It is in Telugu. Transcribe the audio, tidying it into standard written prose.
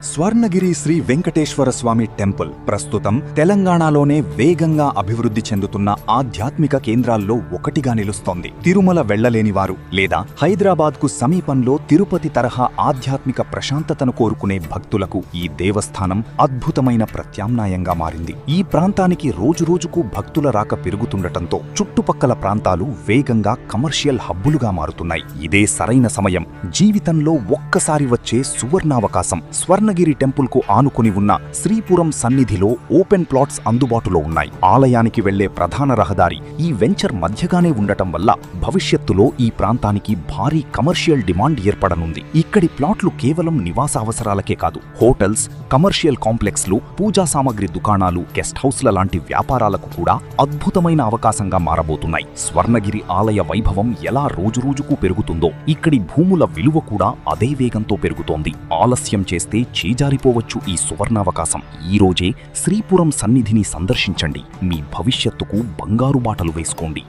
స్వర్ణగిరి శ్రీ వెంకటేశ్వర స్వామి టెంపుల్ ప్రస్తుతం తెలంగాణలోనే వేగంగా అభివృద్ధి చెందుతున్న ఆధ్యాత్మిక కేంద్రాల్లో ఒకటిగా నిలుస్తోంది. తిరుమల వెళ్లలేనివారు లేదా హైదరాబాద్కు సమీపంలో తిరుపతి తరహా ఆధ్యాత్మిక ప్రశాంతతను కోరుకునే భక్తులకు ఈ దేవస్థానం అద్భుతమైన ప్రత్యామ్నాయంగా మారింది. ఈ ప్రాంతానికి రోజురోజుకు భక్తుల రాక పెరుగుతుండటంతో చుట్టుపక్కల ప్రాంతాలు వేగంగా కమర్షియల్ హబ్బులుగా మారుతున్నాయి. ఇదే సరైన సమయం. జీవితంలో ఒక్కసారి వచ్చే సువర్ణావకాశం. స్వర్ణగిరి టెంపుల్ కు ఆనుకుని ఉన్న శ్రీపురం సన్నిధిలో ఓపెన్ ప్లాట్స్ అందుబాటులో ఉన్నాయి. ఆలయానికి వెళ్లే ప్రధాన రహదారి ఈ వెంచర్ మధ్యగానే ఉండటం వల్ల భవిష్యత్తులో ఈ ప్రాంతానికి భారీ కమర్షియల్ డిమాండ్ ఏర్పడనుంది. ఇక్కడి ప్లాట్లు కేవలం నివాస అవసరాలకే కాదు, హోటల్స్, కమర్షియల్ కాంప్లెక్స్లు, పూజా సామగ్రి దుకాణాలు, గెస్ట్ హౌస్ల లాంటి వ్యాపారాలకు కూడా అద్భుతమైన అవకాశంగా మారబోతున్నాయి. స్వర్ణగిరి ఆలయ వైభవం ఎలా రోజురోజుకు పెరుగుతుందో ఇక్కడి భూముల విలువ కూడా అదే వేగంతో పెరుగుతోంది. ఆలస్యం చేస్తే చేజారిపోవచ్చు ఈ సువర్ణావకాశం. ఈ రోజే శ్రీపురం సన్నిధిని సందర్శించండి. మీ భవిష్యత్తుకు బంగారు బాటలు వేసుకోండి.